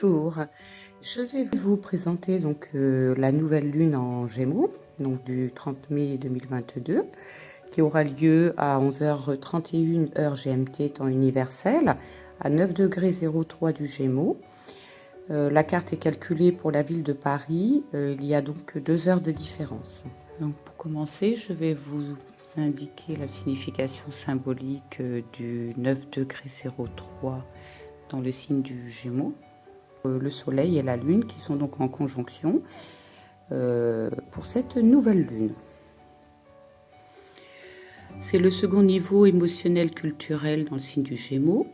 Bonjour, je vais vous présenter la nouvelle lune en Gémeaux, donc du 30 mai 2022, qui aura lieu à 11h31 heure GMT temps universel, à 9 degrés 03 du Gémeaux. La carte est calculée pour la ville de Paris, il y a donc 2 heures de différence. Donc pour commencer, je vais vous indiquer la signification symbolique du 9 degrés 03 dans le signe du Gémeaux. Le Soleil et la Lune qui sont donc en conjonction pour cette nouvelle lune. C'est le second niveau émotionnel culturel dans le signe du Gémeaux.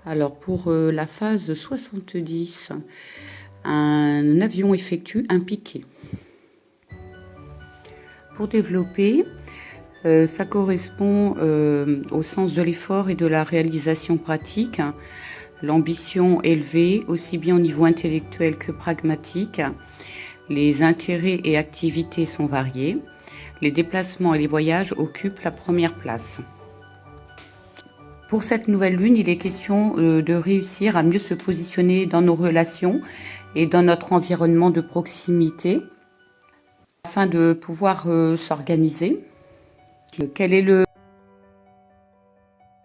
Alors pour la phase 70, un avion effectue un piqué. Pour développer, ça correspond au sens de l'effort et de la réalisation pratique. L'ambition élevée, aussi bien au niveau intellectuel que pragmatique. Les intérêts et activités sont variés. Les déplacements et les voyages occupent la première place. Pour cette nouvelle lune, il est question de réussir à mieux se positionner dans nos relations et dans notre environnement de proximité afin de pouvoir s'organiser. Quel est le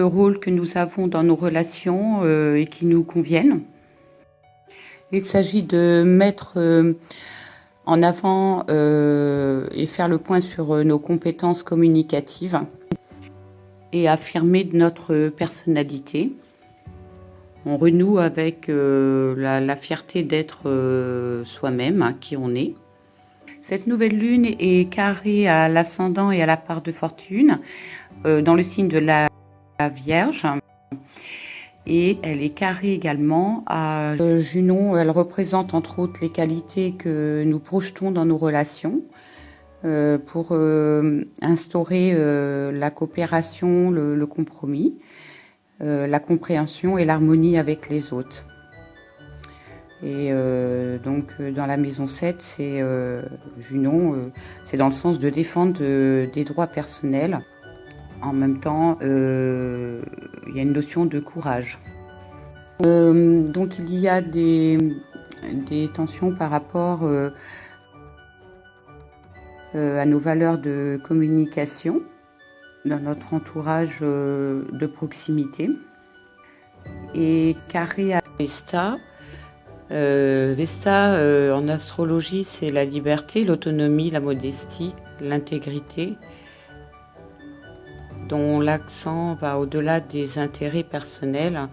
rôle que nous avons dans nos relations et qui nous conviennent. Il s'agit de mettre en avant et faire le point sur nos compétences communicatives et affirmer notre personnalité. On renoue avec la fierté d'être soi-même, qui on est. Cette nouvelle lune est carrée à l'ascendant et à la part de fortune dans le signe de la Vierge, et elle est carrée également à Junon. Elle représente entre autres les qualités que nous projetons dans nos relations pour instaurer la coopération, le compromis, la compréhension et l'harmonie avec les autres. Et donc dans la maison 7, c'est Junon, c'est dans le sens de défendre des droits personnels. En même temps, il y a une notion de courage. Donc il y a des tensions par rapport à nos valeurs de communication dans notre entourage de proximité. Et carré à Vesta. Vesta, en astrologie, c'est la liberté, l'autonomie, la modestie, l'intégrité, dont l'accent va au-delà des intérêts personnels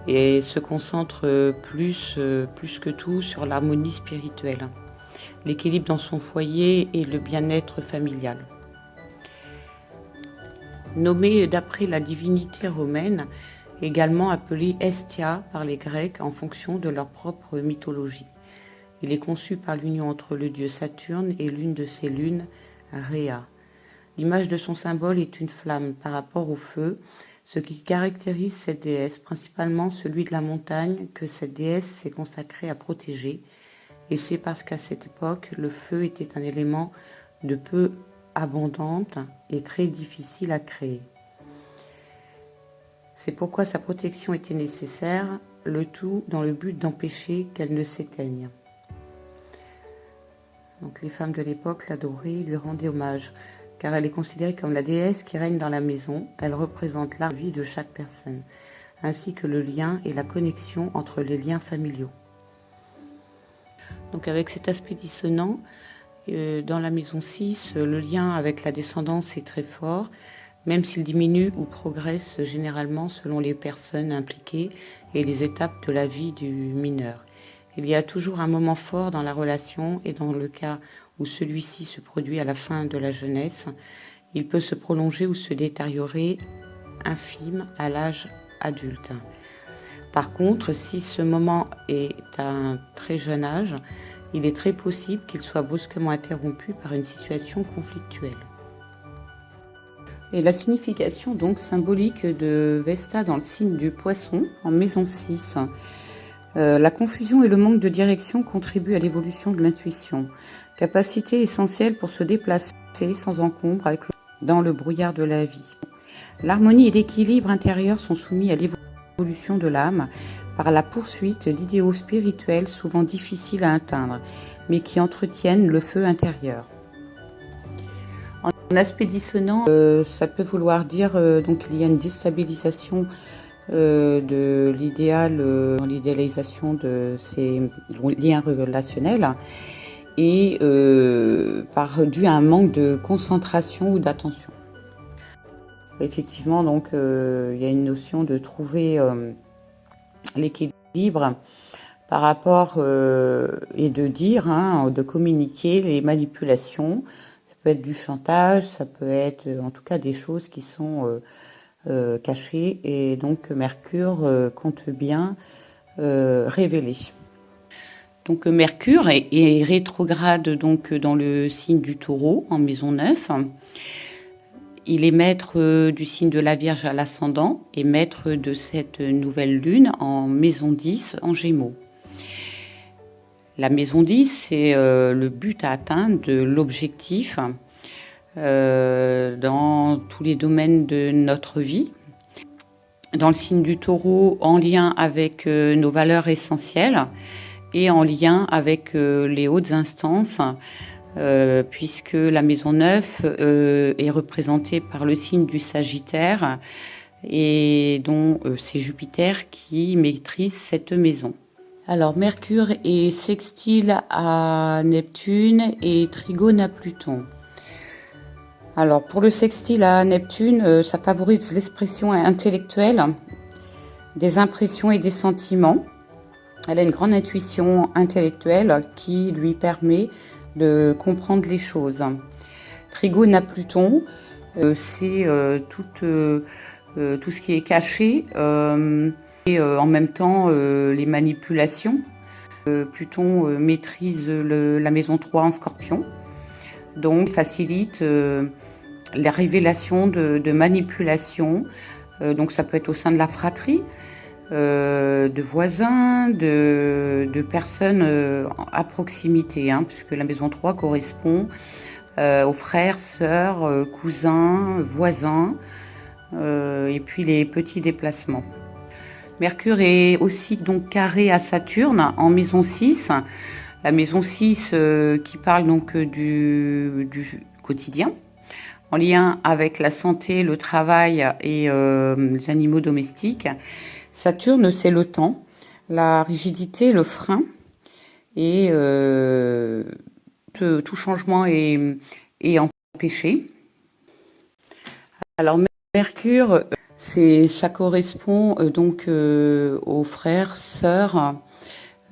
et se concentre plus que tout sur l'harmonie spirituelle, l'équilibre dans son foyer et le bien-être familial. Nommée d'après la divinité romaine, également appelée Hestia par les Grecs en fonction de leur propre mythologie. Il est conçu par l'union entre le dieu Saturne et l'une de ses lunes, Rhea. L'image de son symbole est une flamme par rapport au feu, ce qui caractérise cette déesse, principalement celui de la montagne que cette déesse s'est consacrée à protéger. Et c'est parce qu'à cette époque, le feu était un élément de peu abondante et très difficile à créer. C'est pourquoi sa protection était nécessaire, le tout dans le but d'empêcher qu'elle ne s'éteigne. Donc les femmes de l'époque l'adoraient et lui rendaient hommage, car elle est considérée comme la déesse qui règne dans la maison. Elle représente la vie de chaque personne, ainsi que le lien et la connexion entre les liens familiaux. Donc avec cet aspect dissonant, dans la maison 6, le lien avec la descendance est très fort, même s'il diminue ou progresse généralement selon les personnes impliquées et les étapes de la vie du mineur. Il y a toujours un moment fort dans la relation et dans le cas où celui-ci se produit à la fin de la jeunesse, il peut se prolonger ou se détériorer infime à l'âge adulte. Par contre, si ce moment est à un très jeune âge, il est très possible qu'il soit brusquement interrompu par une situation conflictuelle. Et la signification donc symbolique de Vesta dans le signe du Poisson, en maison 6. La confusion et le manque de direction contribuent à l'évolution de l'intuition. Capacité essentielle pour se déplacer sans encombre dans le brouillard de la vie. L'harmonie et l'équilibre intérieur sont soumis à l'évolution de l'âme, par la poursuite d'idéaux spirituels souvent difficiles à atteindre, mais qui entretiennent le feu intérieur. En aspect dissonant, ça peut vouloir dire donc il y a une déstabilisation de l'idéal, dans l'idéalisation de ces liens relationnels et dû à un manque de concentration ou d'attention. Effectivement, donc il y a une notion de trouver l'équilibre par rapport et de dire, de communiquer les manipulations. Ça peut être du chantage, ça peut être en tout cas des choses qui sont cachées et donc Mercure compte bien révéler. Donc Mercure est rétrograde donc dans le signe du Taureau en maison 9. Il est maître du signe de la Vierge à l'ascendant et maître de cette nouvelle lune en maison 10 en Gémeaux. La maison 10, c'est le but à atteindre de l'objectif dans tous les domaines de notre vie. Dans le signe du Taureau, en lien avec nos valeurs essentielles et en lien avec les hautes instances, puisque la maison 9 est représentée par le signe du Sagittaire et dont c'est Jupiter qui maîtrise cette maison. Alors Mercure est sextile à Neptune et trigone à Pluton. Alors pour le sextile à Neptune, ça favorise l'expression intellectuelle des impressions et des sentiments. Elle a une grande intuition intellectuelle qui lui permet de comprendre les choses. Trigone à Pluton, c'est tout ce qui est caché et en même temps les manipulations. Pluton maîtrise la maison 3 en Scorpion, donc facilite la révélation de manipulations. Donc ça peut être au sein de la fratrie, de voisins, de personnes à proximité, puisque la maison 3 correspond aux frères, sœurs, cousins, voisins, et puis les petits déplacements. Mercure est aussi donc carré à Saturne en maison 6. La maison 6 qui parle donc du quotidien, en lien avec la santé, le travail et les animaux domestiques. Saturne, c'est le temps, la rigidité, le frein et tout changement est empêché. Alors Mercure, ça correspond donc aux frères, sœurs,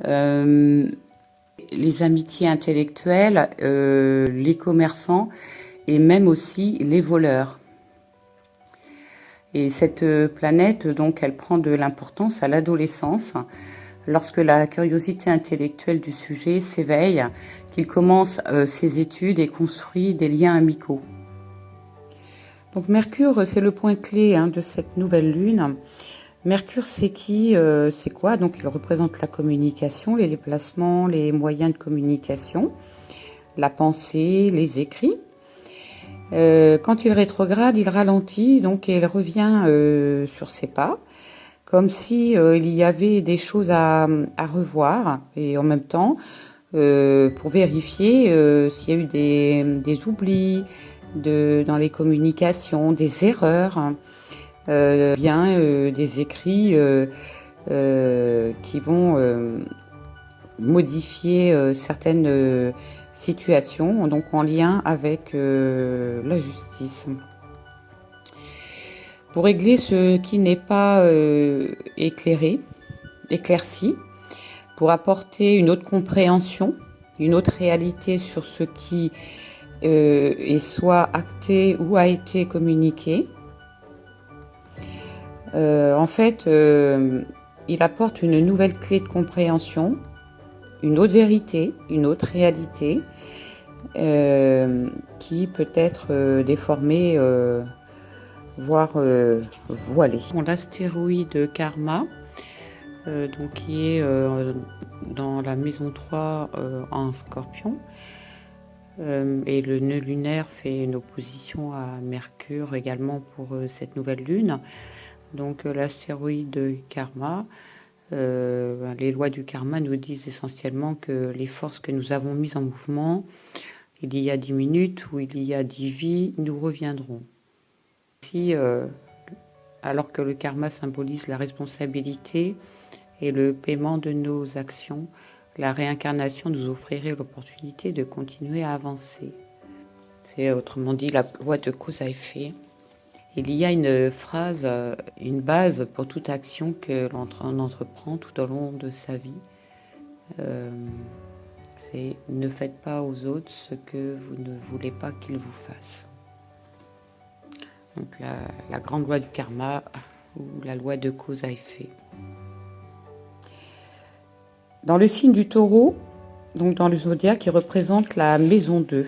les amitiés intellectuelles, les commerçants et même aussi les voleurs. Et cette planète, donc, elle prend de l'importance à l'adolescence, lorsque la curiosité intellectuelle du sujet s'éveille, qu'il commence ses études et construit des liens amicaux. Donc Mercure, c'est le point clé de cette nouvelle lune. Mercure, c'est qui, c'est quoi? Donc il représente la communication, les déplacements, les moyens de communication, la pensée, les écrits. Quand il rétrograde, il ralentit, donc et il revient sur ses pas, comme si il y avait des choses à revoir, et en même temps, pour vérifier s'il y a eu des oublis dans les communications, des erreurs, des écrits qui vont modifier certaines situations, donc en lien avec la justice. Pour régler ce qui n'est pas éclairci, pour apporter une autre compréhension, une autre réalité sur ce qui est soit acté ou a été communiqué. En fait, il apporte une nouvelle clé de compréhension, une autre vérité, une autre réalité qui peut être déformée, voire voilée. L'astéroïde Karma, donc qui est dans la maison 3 en Scorpion, et le nœud lunaire fait une opposition à Mercure également pour cette nouvelle lune. Donc l'astéroïde Karma Les lois du karma nous disent essentiellement que les forces que nous avons mises en mouvement, il y a 10 minutes ou il y a 10 vies, nous reviendrons. Si, alors que le karma symbolise la responsabilité et le paiement de nos actions, la réincarnation nous offrirait l'opportunité de continuer à avancer. C'est autrement dit la loi de cause à effet. Il y a une phrase, une base pour toute action que l'on entreprend tout au long de sa vie. C'est « ne faites pas aux autres ce que vous ne voulez pas qu'ils vous fassent ». Donc la grande loi du karma ou la loi de cause à effet. Dans le signe du taureau, donc dans le zodiaque, qui représente la maison 2.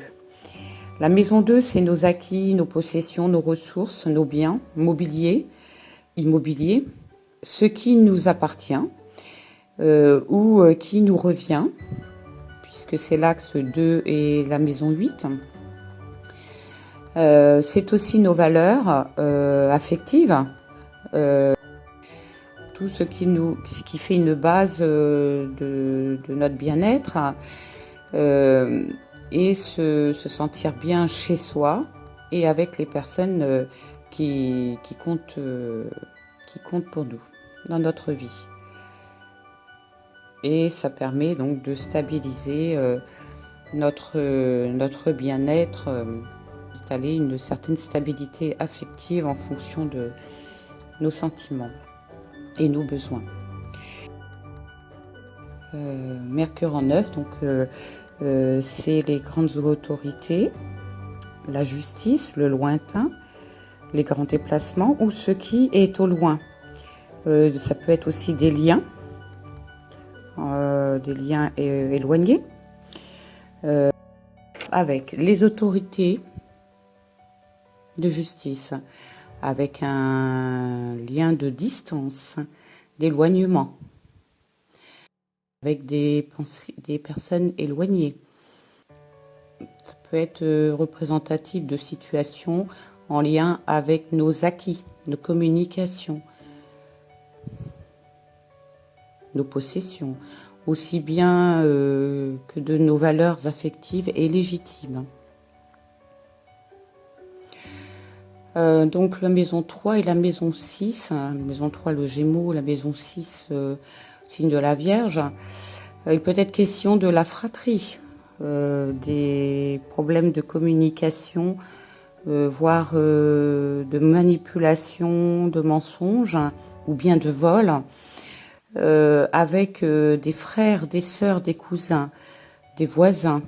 La maison 2, c'est nos acquis, nos possessions, nos ressources, nos biens immobiliers, ce qui nous appartient ou qui nous revient, puisque c'est l'axe 2 et la maison 8. C'est aussi nos valeurs affectives, tout ce qui fait une base de notre bien-être et se sentir bien chez soi et avec les personnes qui comptent pour nous dans notre vie. Et ça permet donc de stabiliser notre bien-être, installer une certaine stabilité affective en fonction de nos sentiments et nos besoins. Mercure en 9, donc c'est les grandes autorités, la justice, le lointain, les grands déplacements ou ce qui est au loin. Ça peut être aussi des liens éloignés, avec les autorités de justice, avec un lien de distance, d'éloignement, avec des personnes éloignées. Ça peut être représentatif de situations en lien avec nos acquis, nos communications, nos possessions, aussi bien que de nos valeurs affectives et légitimes. Donc la maison 3 et la maison 6, la maison 3 le Gémeaux, la maison 6 signe de la Vierge, il peut être question de la fratrie, des problèmes de communication, voire de manipulation, de mensonges ou bien de vol, avec des frères, des sœurs, des cousins, des voisins,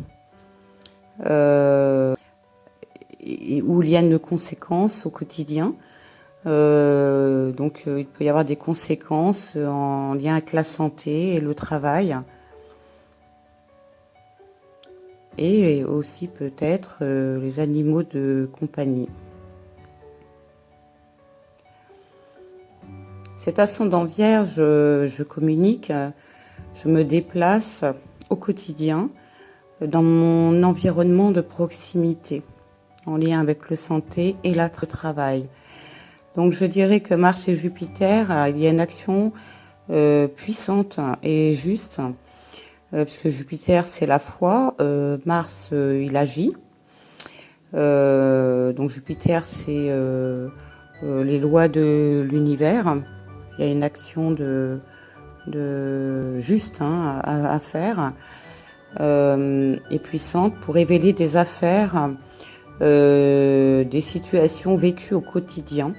où il y a une conséquence au quotidien. Donc il peut y avoir des conséquences en lien avec la santé et le travail. Et aussi peut-être les animaux de compagnie. Cet ascendant Vierge, je communique, je me déplace au quotidien dans mon environnement de proximité, en lien avec le santé et le travail. Donc je dirais que Mars et Jupiter, il y a une action puissante et juste, puisque Jupiter c'est la foi, Mars il agit. Donc Jupiter c'est les lois de l'univers. Il y a une action de juste à faire et puissante pour révéler des affaires, des situations vécues au quotidien,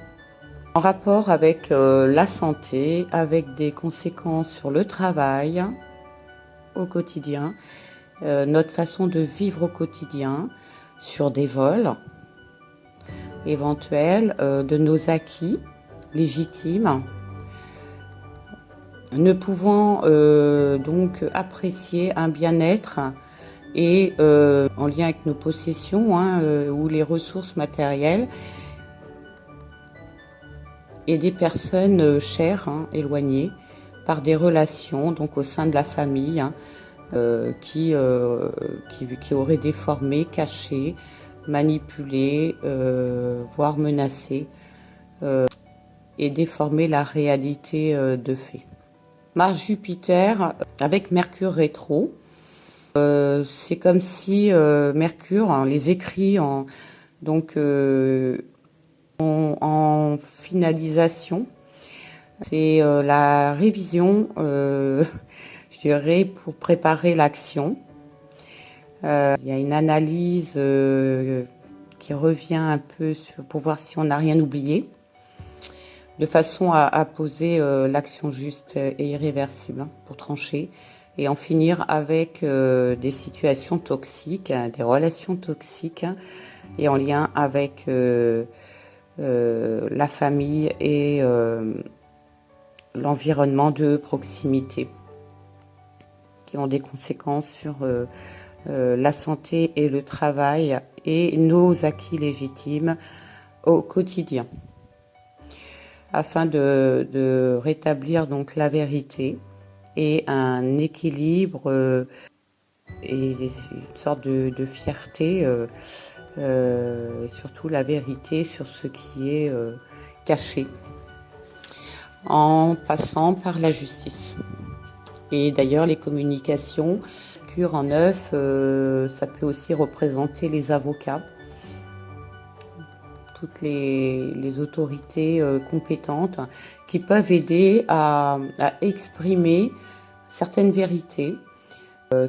en rapport avec la santé, avec des conséquences sur le travail au quotidien, notre façon de vivre au quotidien, sur des vols éventuels, de nos acquis légitimes, ne pouvant donc apprécier un bien-être et en lien avec nos possessions ou les ressources matérielles et des personnes chères, éloignées, par des relations donc au sein de la famille qui auraient déformé, caché, manipulé, voire menacé et déformé la réalité de fait. Mars-Jupiter avec Mercure rétro. C'est comme si Mercure, hein, les écrits en finalisation. C'est la révision, je dirais, pour préparer l'action. Il y a une analyse qui revient un peu pour voir si on n'a rien oublié, de façon à poser l'action juste et irréversible, hein, pour trancher et en finir avec des situations toxiques, hein, des relations toxiques, hein, et en lien avec la famille et l'environnement de proximité, qui ont des conséquences sur la santé et le travail et nos acquis légitimes au quotidien, afin de rétablir donc la vérité et un équilibre et une sorte de fierté, surtout la vérité sur ce qui est caché, en passant par la justice. Et d'ailleurs, les communications, Mercure en 9, ça peut aussi représenter les avocats, toutes les autorités compétentes qui peuvent aider à exprimer certaines vérités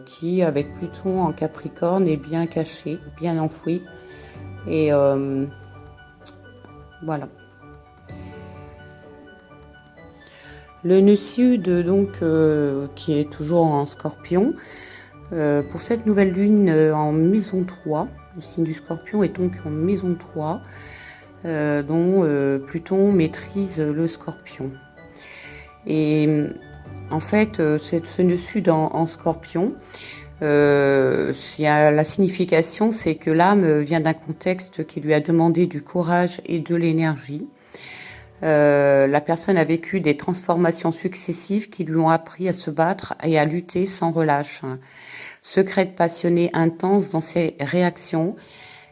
qui, avec Pluton en Capricorne, est bien cachée, bien enfouie. Et voilà. Le nœud sud, donc, qui est toujours en Scorpion, pour cette nouvelle lune en maison 3, le signe du Scorpion est donc en maison 3, dont Pluton maîtrise le Scorpion. Et en fait, ce nœud sud en Scorpion, la signification, c'est que l'âme vient d'un contexte qui lui a demandé du courage et de l'énergie. La personne a vécu des transformations successives qui lui ont appris à se battre et à lutter sans relâche. Secrète, passionnée, intense dans ses réactions,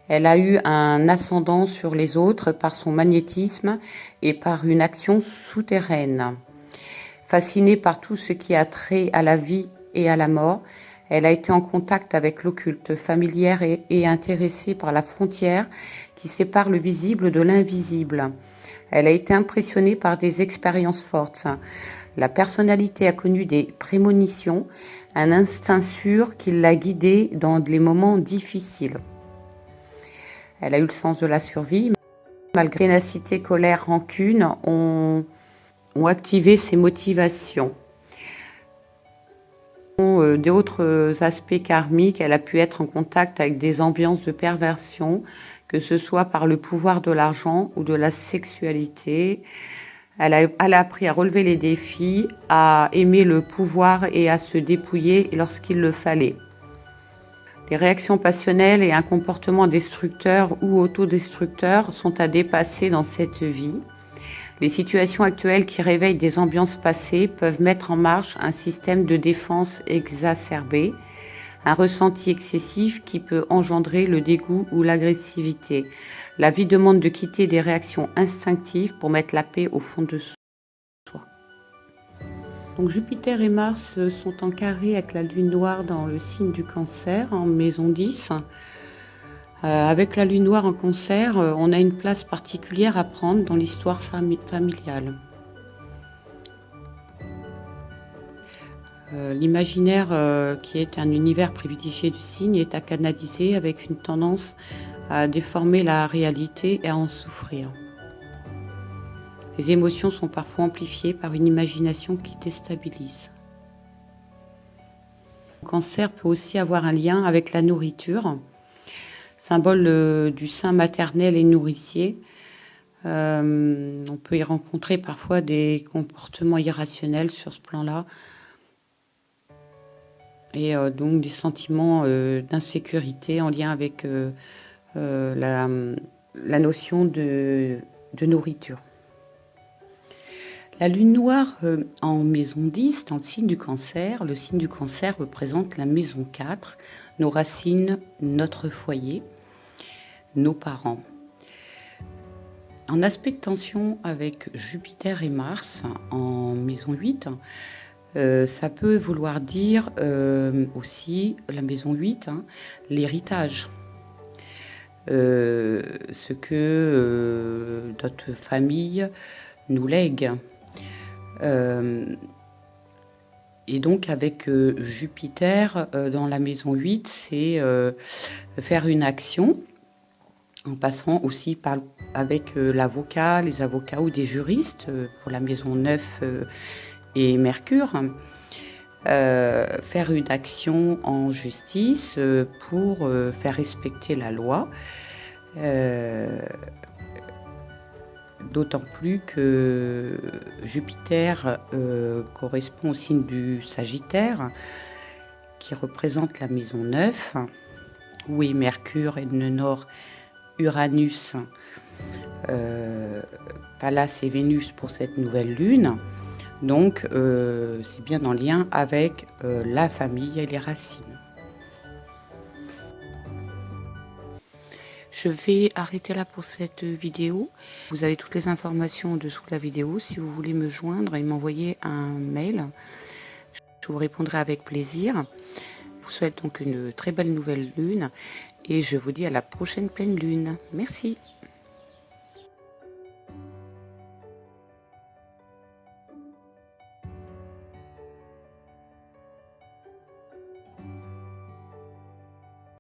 elle a eu un ascendant sur les autres par son magnétisme et par une action souterraine. Fascinée par tout ce qui a trait à la vie et à la mort, elle a été en contact avec l'occulte familière et intéressée par la frontière qui sépare le visible de l'invisible. Elle a été impressionnée par des expériences fortes. La personnalité a connu des prémonitions, un instinct sûr qui l'a guidée dans les moments difficiles. Elle a eu le sens de la survie. Malgré ténacité, colère, rancune, ont activé ses motivations. D'autres aspects karmiques, elle a pu être en contact avec des ambiances de perversion, que ce soit par le pouvoir de l'argent ou de la sexualité. Elle a appris à relever les défis, à aimer le pouvoir et à se dépouiller lorsqu'il le fallait. Les réactions passionnelles et un comportement destructeur ou autodestructeur sont à dépasser dans cette vie. Les situations actuelles qui réveillent des ambiances passées peuvent mettre en marche un système de défense exacerbé, un ressenti excessif qui peut engendrer le dégoût ou l'agressivité. La vie demande de quitter des réactions instinctives pour mettre la paix au fond de soi. Donc Jupiter et Mars sont en carré avec la Lune noire dans le signe du Cancer, en maison 10. Avec la Lune noire en Cancer, on a une place particulière à prendre dans l'histoire familiale. L'imaginaire, qui est un univers privilégié du signe, est à canaliser avec une tendance à déformer la réalité et à en souffrir. Les émotions sont parfois amplifiées par une imagination qui déstabilise. Le Cancer peut aussi avoir un lien avec la nourriture, symbole du sein maternel et nourricier. On peut y rencontrer parfois des comportements irrationnels sur ce plan-là, et donc des sentiments d'insécurité en lien avec la notion de nourriture. La lune noire en maison 10, dans le signe du Cancer, le signe du Cancer représente la maison 4, nos racines, notre foyer, nos parents. En aspect de tension avec Jupiter et Mars en maison 8, Ça peut vouloir dire aussi la maison 8, hein, l'héritage. Ce que notre famille nous lègue. Et donc avec Jupiter dans la maison 8, c'est faire une action en passant aussi avec l'avocat, les avocats ou des juristes pour la maison 9 et Mercure. Faire une action en justice pour faire respecter la loi. D'autant plus que Jupiter correspond au signe du Sagittaire, qui représente la maison 9, où est Mercure et le Nord Uranus, Pallas et Vénus pour cette nouvelle lune. Donc c'est bien en lien avec la famille et les racines. Je vais arrêter là pour cette vidéo. Vous avez toutes les informations en dessous de la vidéo. Si vous voulez me joindre et m'envoyer un mail, je vous répondrai avec plaisir. Je vous souhaite donc une très belle nouvelle lune et je vous dis à la prochaine pleine lune. Merci.